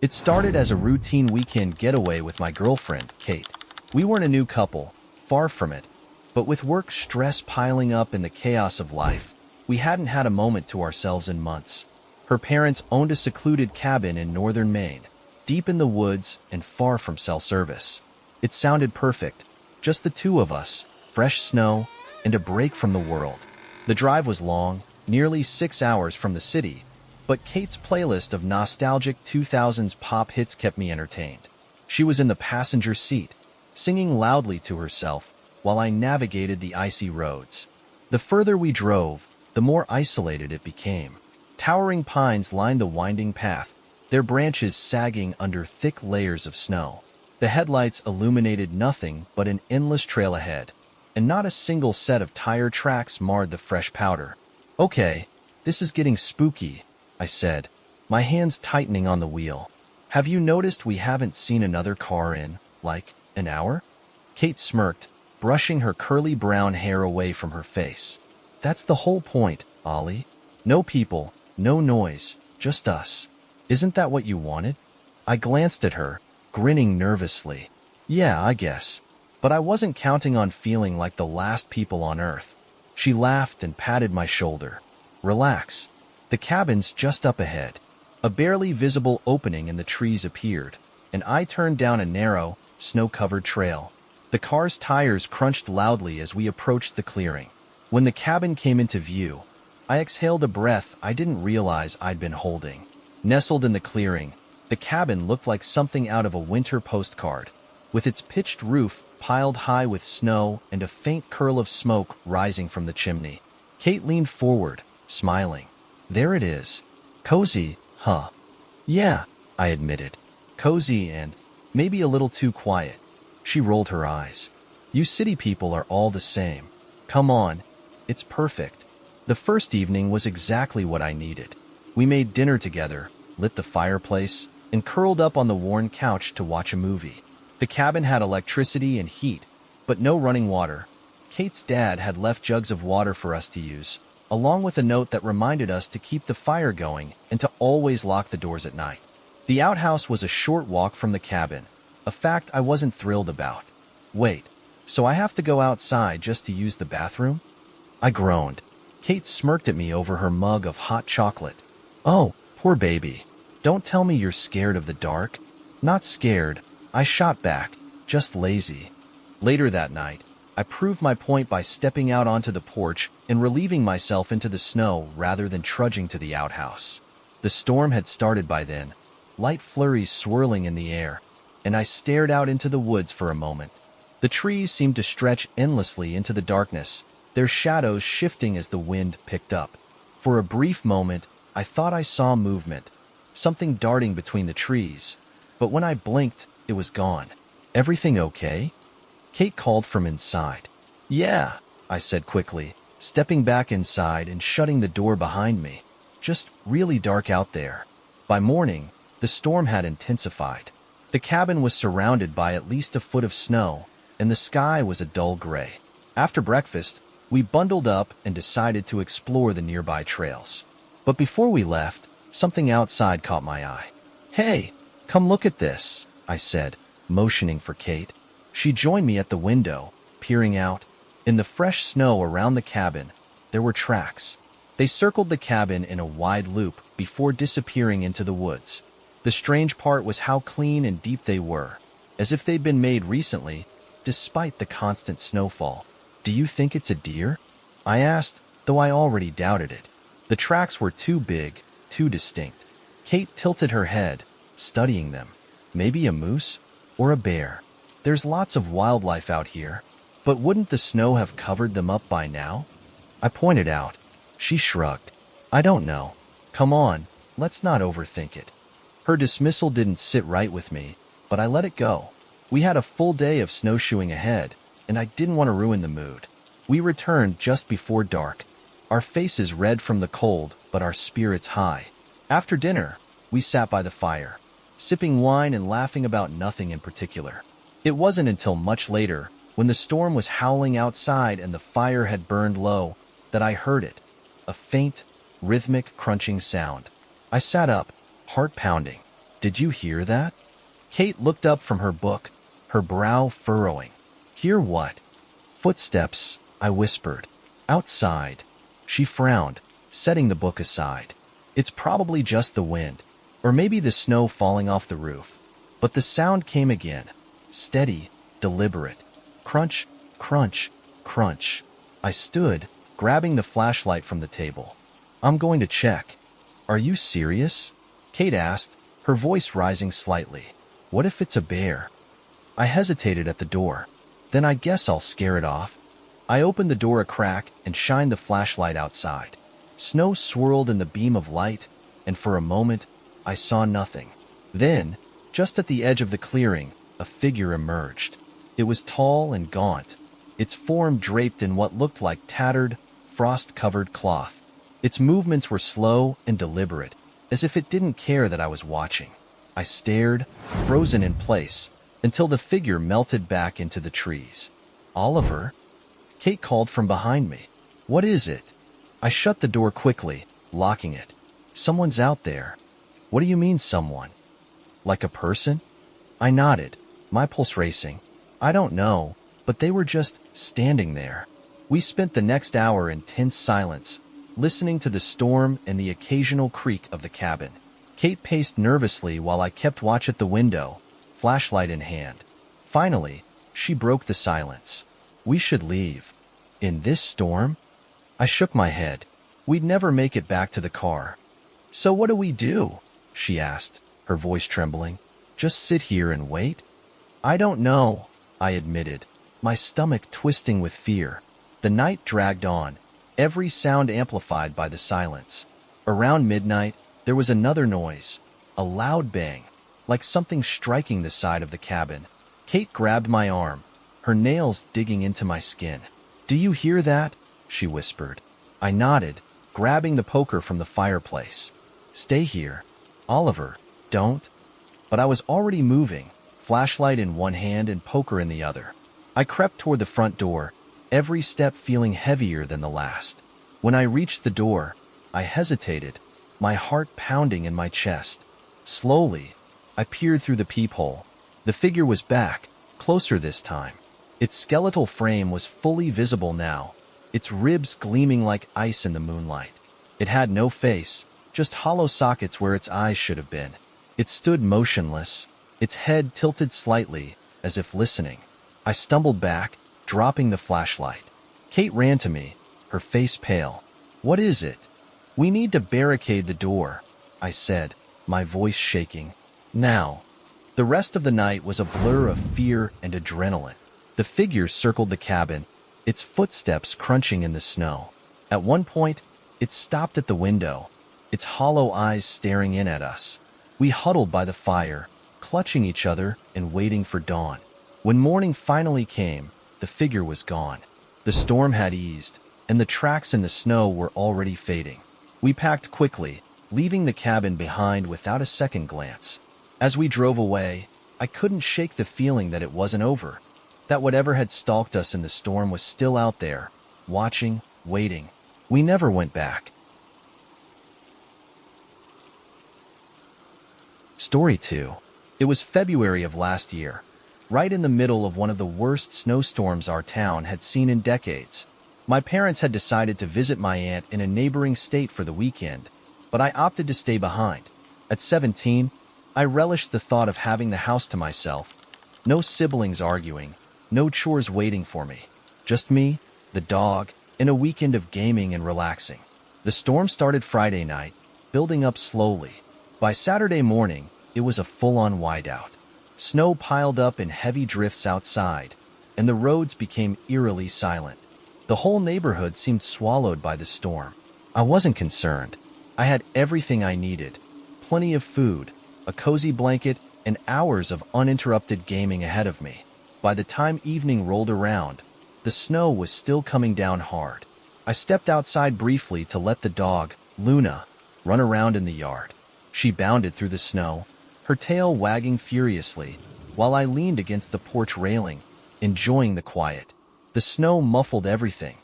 It started as a routine weekend getaway with my girlfriend, Kate. We weren't a new couple, far from it, but with work stress piling up and the chaos of life, we hadn't had a moment to ourselves in months. Her parents owned a secluded cabin in northern Maine, deep in the woods and far from cell service. It sounded perfect, just the two of us, fresh snow, and a break from the world. The drive was long, nearly 6 hours from the city, but Kate's playlist of nostalgic 2000s pop hits kept me entertained. She was in the passenger seat, singing loudly to herself, while I navigated the icy roads. The further we drove, the more isolated it became. Towering pines lined the winding path, their branches sagging under thick layers of snow. The headlights illuminated nothing but an endless trail ahead, and not a single set of tire tracks marred the fresh powder. "Okay, this is getting spooky," I said, my hands tightening on the wheel. "Have you noticed we haven't seen another car in, like, an hour?" Kate smirked, brushing her curly brown hair away from her face. "That's the whole point, Ollie. No people, no noise, just us. Isn't that what you wanted?" I glanced at her, grinning nervously. "Yeah, I guess. But I wasn't counting on feeling like the last people on Earth." She laughed and patted my shoulder. "Relax. The cabin's just up ahead." A barely visible opening in the trees appeared, and I turned down a narrow, snow-covered trail. The car's tires crunched loudly as we approached the clearing. When the cabin came into view, I exhaled a breath I didn't realize I'd been holding. Nestled in the clearing, the cabin looked like something out of a winter postcard, with its pitched roof piled high with snow and a faint curl of smoke rising from the chimney. Kate leaned forward, smiling. "There it is. Cozy, huh?" "Yeah," I admitted. "Cozy and maybe a little too quiet." She rolled her eyes. "You city people are all the same. Come on, it's perfect." The first evening was exactly what I needed. We made dinner together, lit the fireplace, and curled up on the worn couch to watch a movie. The cabin had electricity and heat, but no running water. Kate's dad had left jugs of water for us to use, along with a note that reminded us to keep the fire going and to always lock the doors at night. The outhouse was a short walk from the cabin, a fact I wasn't thrilled about. "Wait, so I have to go outside just to use the bathroom?" I groaned. Kate smirked at me over her mug of hot chocolate. "Oh, poor baby. Don't tell me you're scared of the dark." "Not scared," I shot back, "just lazy." Later that night, I proved my point by stepping out onto the porch and relieving myself into the snow rather than trudging to the outhouse. The storm had started by then, light flurries swirling in the air, and I stared out into the woods for a moment. The trees seemed to stretch endlessly into the darkness, their shadows shifting as the wind picked up. For a brief moment, I thought I saw movement, something darting between the trees, but when I blinked, it was gone. "Everything okay?" Kate called from inside. "Yeah," I said quickly, stepping back inside and shutting the door behind me. "Just really dark out there." By morning, the storm had intensified. The cabin was surrounded by at least a foot of snow, and the sky was a dull gray. After breakfast, we bundled up and decided to explore the nearby trails. But before we left, something outside caught my eye. "Hey, come look at this," I said, motioning for Kate. She joined me at the window, peering out. In the fresh snow around the cabin, there were tracks. They circled the cabin in a wide loop before disappearing into the woods. The strange part was how clean and deep they were, as if they'd been made recently, despite the constant snowfall. "Do you think it's a deer?" I asked, though I already doubted it. The tracks were too big, too distinct. Kate tilted her head, studying them. "Maybe a moose? Or a bear. There's lots of wildlife out here. But wouldn't the snow have covered them up by now?" I pointed out. She shrugged. "I don't know. Come on, let's not overthink it." Her dismissal didn't sit right with me, but I let it go. We had a full day of snowshoeing ahead, and I didn't want to ruin the mood. We returned just before dark, our faces red from the cold, but our spirits high. After dinner, we sat by the fire, sipping wine and laughing about nothing in particular. It wasn't until much later, when the storm was howling outside and the fire had burned low, that I heard it, a faint, rhythmic crunching sound. I sat up, heart pounding. Did you hear that? Kate looked up from her book, her brow furrowing. Hear what? Footsteps, I whispered. Outside. She frowned, setting the book aside. It's probably just the wind, or maybe the snow falling off the roof. But the sound came again, steady, deliberate. Crunch, crunch, crunch. I stood, grabbing the flashlight from the table. I'm going to check. Are you serious? Kate asked, her voice rising slightly. What if it's a bear? I hesitated at the door. Then I guess I'll scare it off. I opened the door a crack and shined the flashlight outside. Snow swirled in the beam of light, and for a moment, I saw nothing. Then, just at the edge of the clearing, a figure emerged. It was tall and gaunt, its form draped in what looked like tattered, frost-covered cloth. Its movements were slow and deliberate, as if it didn't care that I was watching. I stared, frozen in place, until the figure melted back into the trees. Oliver? Kate called from behind me. What is it? I shut the door quickly, locking it. Someone's out there. What do you mean, someone? Like a person? I nodded, my pulse racing. I don't know, but they were just standing there. We spent the next hour in tense silence, listening to the storm and the occasional creak of the cabin. Kate paced nervously while I kept watch at the window, flashlight in hand. Finally, she broke the silence. We should leave. In this storm? I shook my head. We'd never make it back to the car. So what do we do? She asked, her voice trembling. Just sit here and wait? I don't know, I admitted, my stomach twisting with fear. The night dragged on, every sound amplified by the silence. Around midnight, there was another noise, a loud bang, like something striking the side of the cabin. Kate grabbed my arm, her nails digging into my skin. Do you hear that? She whispered. I nodded, grabbing the poker from the fireplace. Stay here. Oliver, don't. But I was already moving, flashlight in one hand and poker in the other. I crept toward the front door, every step feeling heavier than the last. When I reached the door, I hesitated, my heart pounding in my chest. Slowly, I peered through the peephole. The figure was back, closer this time. Its skeletal frame was fully visible now, its ribs gleaming like ice in the moonlight. It had no face, just hollow sockets where its eyes should have been. It stood motionless, its head tilted slightly, as if listening. I stumbled back, dropping the flashlight. Kate ran to me, her face pale. What is it? We need to barricade the door, I said, my voice shaking. Now. The rest of the night was a blur of fear and adrenaline. The figure circled the cabin, its footsteps crunching in the snow. At one point, it stopped at the window, its hollow eyes staring in at us. We huddled by the fire, clutching each other and waiting for dawn. When morning finally came, the figure was gone. The storm had eased, and the tracks in the snow were already fading. We packed quickly, leaving the cabin behind without a second glance. As we drove away, I couldn't shake the feeling that it wasn't over, that whatever had stalked us in the storm was still out there, watching, waiting. We never went back. Story 2. It was February of last year, right in the middle of one of the worst snowstorms our town had seen in decades. My parents had decided to visit my aunt in a neighboring state for the weekend, but I opted to stay behind. At 17, I relished the thought of having the house to myself. No siblings arguing, no chores waiting for me. Just me, the dog, and a weekend of gaming and relaxing. The storm started Friday night, building up slowly. By Saturday morning, it was a full-on whiteout. Snow piled up in heavy drifts outside, and the roads became eerily silent. The whole neighborhood seemed swallowed by the storm. I wasn't concerned. I had everything I needed. Plenty of food, a cozy blanket, and hours of uninterrupted gaming ahead of me. By the time evening rolled around, the snow was still coming down hard. I stepped outside briefly to let the dog, Luna, run around in the yard. She bounded through the snow, her tail wagging furiously, while I leaned against the porch railing, enjoying the quiet. The snow muffled everything.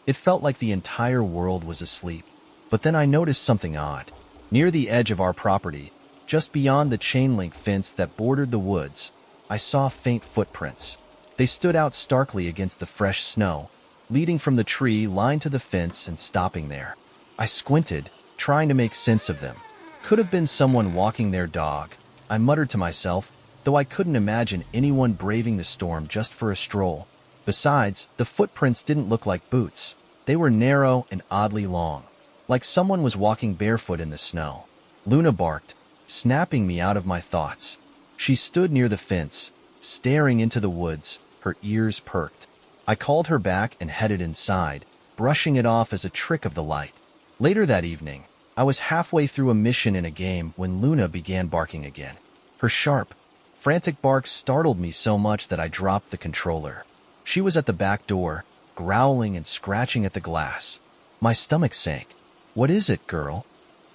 It felt like the entire world was asleep. But then I noticed something odd. Near the edge of our property, Just beyond the chain-link fence that bordered the woods, I saw faint footprints. They stood out starkly against the fresh snow, leading from the tree line to the fence and stopping there. I squinted, trying to make sense of them. Could have been someone walking their dog, I muttered to myself, though I couldn't imagine anyone braving the storm just for a stroll. Besides, the footprints didn't look like boots. They were narrow and oddly long, like someone was walking barefoot in the snow. Luna barked, snapping me out of my thoughts. She stood near the fence, staring into the woods, her ears perked. I called her back and headed inside, brushing it off as a trick of the light. Later that evening, I was halfway through a mission in a game when Luna began barking again. Her sharp, frantic barks startled me so much that I dropped the controller. She was at the back door, growling and scratching at the glass. My stomach sank. "What is it, girl?"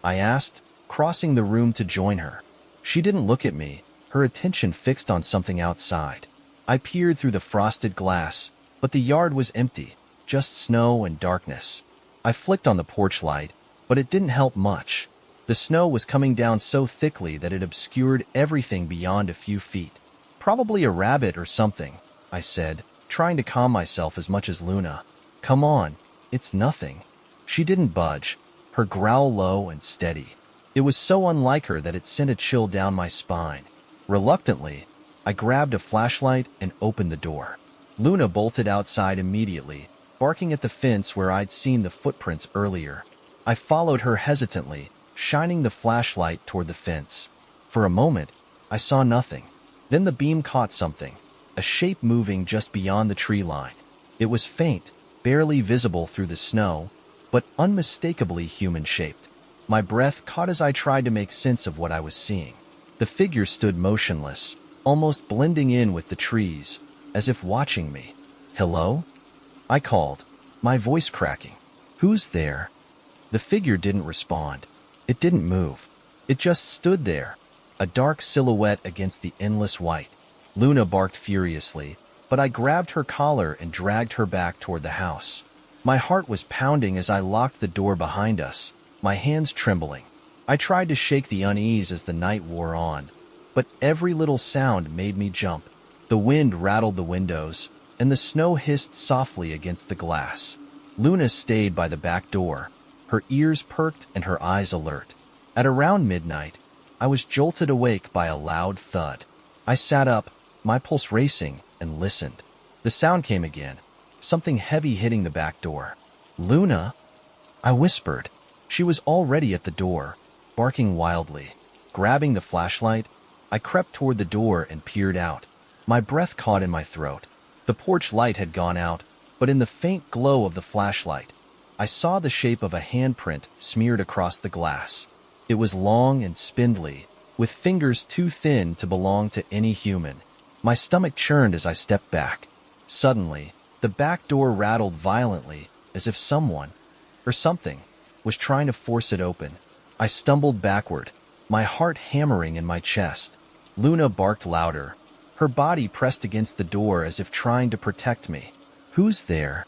I asked, crossing the room to join her. She didn't look at me, her attention fixed on something outside. I peered through the frosted glass, but the yard was empty, just snow and darkness. I flicked on the porch light, but it didn't help much. The snow was coming down so thickly that it obscured everything beyond a few feet. "Probably a rabbit or something," I said, trying to calm myself as much as Luna. "Come on, it's nothing." She didn't budge, her growl low and steady. It was so unlike her that it sent a chill down my spine. Reluctantly, I grabbed a flashlight and opened the door. Luna bolted outside immediately, barking at the fence where I'd seen the footprints earlier. I followed her hesitantly, shining the flashlight toward the fence. For a moment, I saw nothing. Then the beam caught something, a shape moving just beyond the tree line. It was faint, barely visible through the snow, but unmistakably human-shaped. My breath caught as I tried to make sense of what I was seeing. The figure stood motionless, almost blending in with the trees, as if watching me. "Hello?" I called, my voice cracking. "Who's there?" The figure didn't respond. It didn't move. It just stood there, a dark silhouette against the endless white. Luna barked furiously, but I grabbed her collar and dragged her back toward the house. My heart was pounding as I locked the door behind us, my hands trembling. I tried to shake the unease as the night wore on, but every little sound made me jump. The wind rattled the windows, and the snow hissed softly against the glass. Luna stayed by the back door, her ears perked and her eyes alert. At around midnight, I was jolted awake by a loud thud. I sat up, my pulse racing, and listened. The sound came again, something heavy hitting the back door. "Luna?" I whispered. She was already at the door, barking wildly. Grabbing the flashlight, I crept toward the door and peered out. My breath caught in my throat. The porch light had gone out, but in the faint glow of the flashlight, I saw the shape of a handprint smeared across the glass. It was long and spindly, with fingers too thin to belong to any human. My stomach churned as I stepped back. Suddenly, the back door rattled violently, as if someone, or something, was trying to force it open. I stumbled backward, my heart hammering in my chest. Luna barked louder, her body pressed against the door as if trying to protect me. "Who's there?"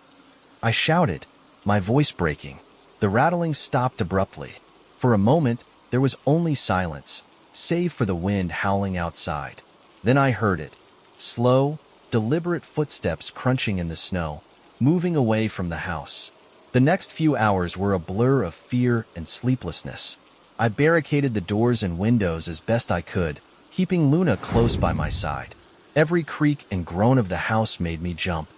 I shouted, my voice breaking. The rattling stopped abruptly. For a moment, there was only silence, save for the wind howling outside. Then I heard it. Slow, deliberate footsteps crunching in the snow, moving away from the house. The next few hours were a blur of fear and sleeplessness. I barricaded the doors and windows as best I could, keeping Luna close by my side. Every creak and groan of the house made me jump.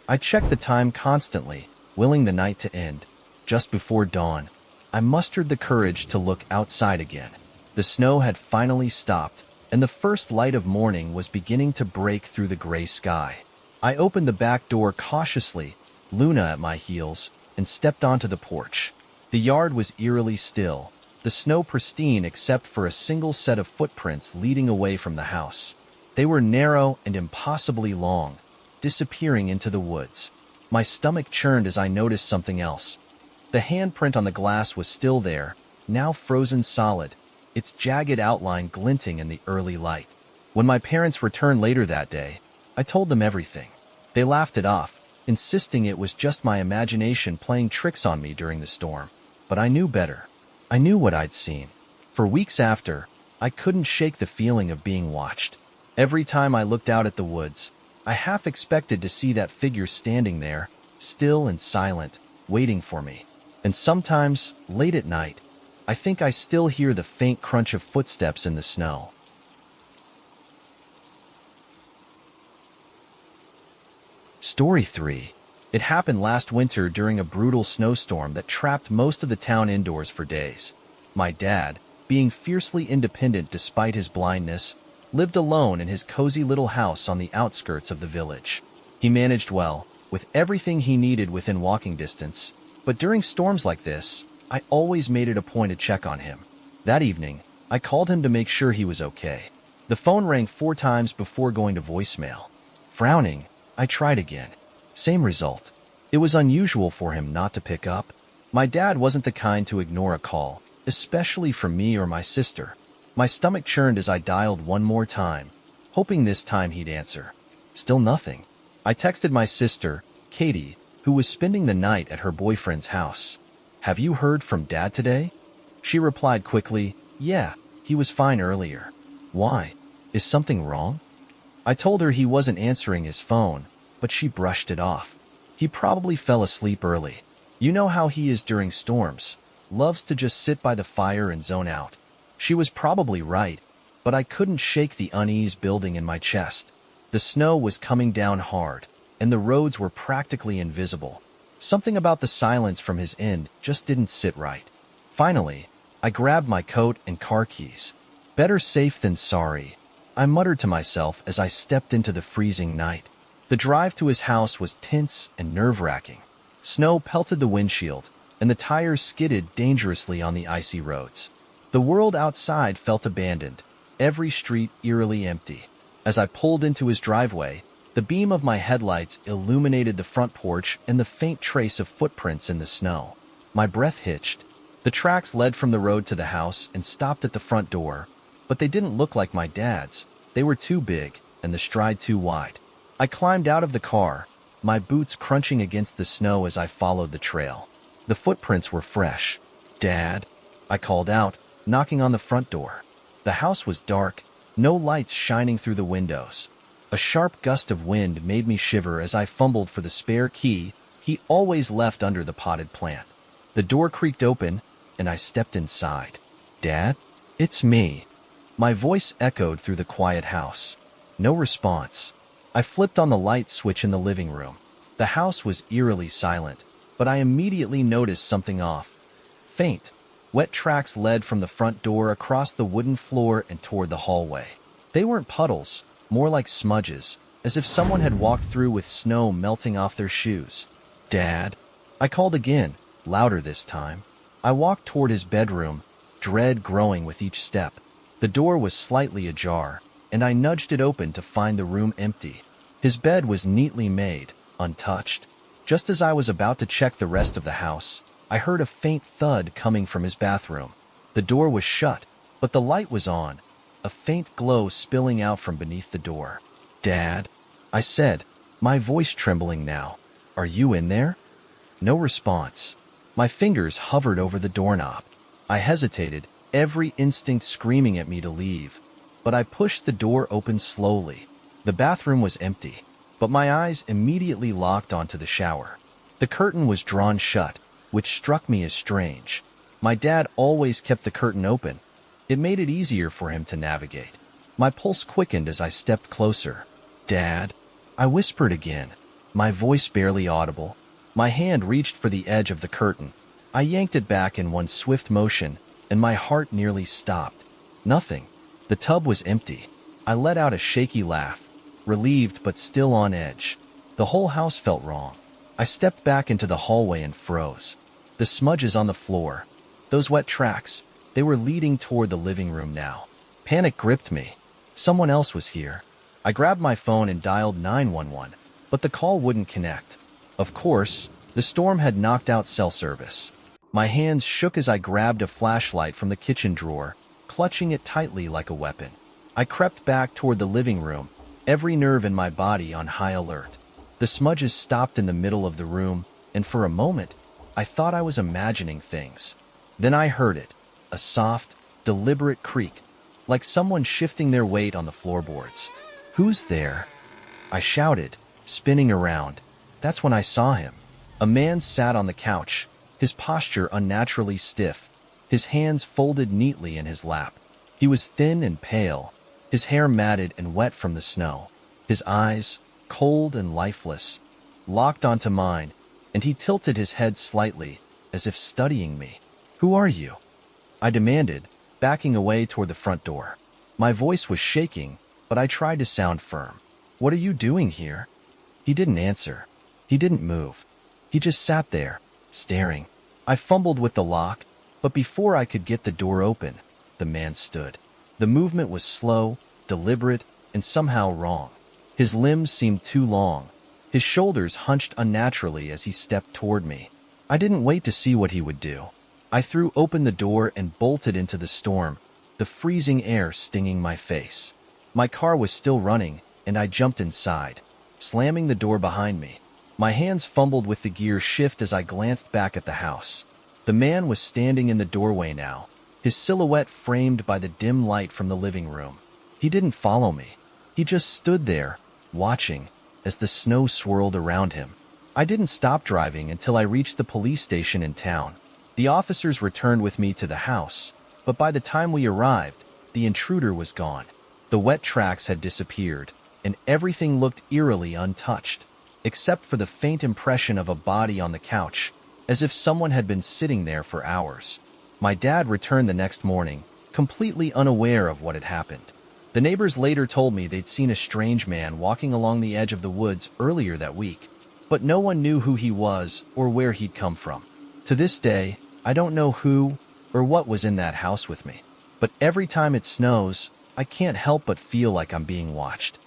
I checked the time constantly, willing the night to end. Just before dawn, I mustered the courage to look outside again. The snow had finally stopped, and the first light of morning was beginning to break through the gray sky. I opened the back door cautiously, Luna at my heels, and stepped onto the porch. The yard was eerily still, the snow pristine except for a single set of footprints leading away from the house. They were narrow and impossibly long, disappearing into the woods. My stomach churned as I noticed something else. The handprint on the glass was still there, now frozen solid, its jagged outline glinting in the early light. When my parents returned later that day, I told them everything. They laughed it off, insisting it was just my imagination playing tricks on me during the storm. But I knew better. I knew what I'd seen. For weeks after, I couldn't shake the feeling of being watched. Every time I looked out at the woods, I half expected to see that figure standing there, still and silent, waiting for me. And sometimes, late at night, I think I still hear the faint crunch of footsteps in the snow. Story 3. It happened last winter during a brutal snowstorm that trapped most of the town indoors for days. My dad, being fiercely independent despite his blindness, lived alone in his cozy little house on the outskirts of the village. He managed well, with everything he needed within walking distance, but during storms like this, I always made it a point to check on him. That evening, I called him to make sure he was okay. The phone rang 4 times before going to voicemail. Frowning, I tried again. Same result. It was unusual for him not to pick up. My dad wasn't the kind to ignore a call, especially from me or my sister. My stomach churned as I dialed one more time, hoping this time he'd answer. Still nothing. I texted my sister, Katie, who was spending the night at her boyfriend's house. Have you heard from Dad today? She replied quickly, yeah, he was fine earlier. Why? Is something wrong? I told her he wasn't answering his phone, but she brushed it off. He probably fell asleep early. You know how he is during storms. Loves to just sit by the fire and zone out. She was probably right, but I couldn't shake the unease building in my chest. The snow was coming down hard, and the roads were practically invisible. Something about the silence from his end just didn't sit right. Finally, I grabbed my coat and car keys. Better safe than sorry, I muttered to myself as I stepped into the freezing night. The drive to his house was tense and nerve-wracking. Snow pelted the windshield, and the tires skidded dangerously on the icy roads. The world outside felt abandoned, every street eerily empty. As I pulled into his driveway, the beam of my headlights illuminated the front porch and the faint trace of footprints in the snow. My breath hitched. The tracks led from the road to the house and stopped at the front door, but they didn't look like my dad's. They were too big, and the stride too wide. I climbed out of the car, my boots crunching against the snow as I followed the trail. The footprints were fresh. Dad, I called out, knocking on the front door. The house was dark, no lights shining through the windows. A sharp gust of wind made me shiver as I fumbled for the spare key he always left under the potted plant. The door creaked open, and I stepped inside. Dad? It's me. My voice echoed through the quiet house. No response. I flipped on the light switch in the living room. The house was eerily silent, but I immediately noticed something off. Faint, wet tracks led from the front door across the wooden floor and toward the hallway. They weren't puddles, more like smudges, as if someone had walked through with snow melting off their shoes. Dad? I called again, louder this time. I walked toward his bedroom, dread growing with each step. The door was slightly ajar, and I nudged it open to find the room empty. His bed was neatly made, untouched. Just as I was about to check the rest of the house, I heard a faint thud coming from his bathroom. The door was shut, but the light was on, a faint glow spilling out from beneath the door. Dad? I said, my voice trembling now. Are you in there? No response. My fingers hovered over the doorknob. I hesitated, every instinct screaming at me to leave. But I pushed the door open slowly. The bathroom was empty, but my eyes immediately locked onto the shower. The curtain was drawn shut, which struck me as strange. My dad always kept the curtain open. It made it easier for him to navigate. My pulse quickened as I stepped closer. Dad? I whispered again, my voice barely audible. My hand reached for the edge of the curtain. I yanked it back in one swift motion, and my heart nearly stopped. Nothing. The tub was empty. I let out a shaky laugh, relieved but still on edge. The whole house felt wrong. I stepped back into the hallway and froze. The smudges on the floor, those wet tracks, they were leading toward the living room now. Panic gripped me. Someone else was here. I grabbed my phone and dialed 911, but the call wouldn't connect. Of course, the storm had knocked out cell service. My hands shook as I grabbed a flashlight from the kitchen drawer, clutching it tightly like a weapon. I crept back toward the living room, every nerve in my body on high alert. The smudges stopped in the middle of the room, and for a moment, I thought I was imagining things. Then I heard it, a soft, deliberate creak, like someone shifting their weight on the floorboards. "Who's there?" I shouted, spinning around. That's when I saw him. A man sat on the couch, his posture unnaturally stiff, his hands folded neatly in his lap. He was thin and pale, his hair matted and wet from the snow. His eyes, cold and lifeless, locked onto mine, and he tilted his head slightly, as if studying me. "Who are you?" I demanded, backing away toward the front door. My voice was shaking, but I tried to sound firm. "What are you doing here?" He didn't answer. He didn't move. He just sat there, staring. I fumbled with the lock, but before I could get the door open, the man stood. The movement was slow, deliberate, and somehow wrong. His limbs seemed too long. His shoulders hunched unnaturally as he stepped toward me. I didn't wait to see what he would do. I threw open the door and bolted into the storm, the freezing air stinging my face. My car was still running, and I jumped inside, slamming the door behind me. My hands fumbled with the gear shift as I glanced back at the house. The man was standing in the doorway now, his silhouette framed by the dim light from the living room. He didn't follow me. He just stood there, watching, as the snow swirled around him. I didn't stop driving until I reached the police station in town. The officers returned with me to the house, but by the time we arrived, the intruder was gone. The wet tracks had disappeared, and everything looked eerily untouched, except for the faint impression of a body on the couch, as if someone had been sitting there for hours. My dad returned the next morning, completely unaware of what had happened. The neighbors later told me they'd seen a strange man walking along the edge of the woods earlier that week, but no one knew who he was or where he'd come from. To this day, I don't know who or what was in that house with me, but every time it snows, I can't help but feel like I'm being watched.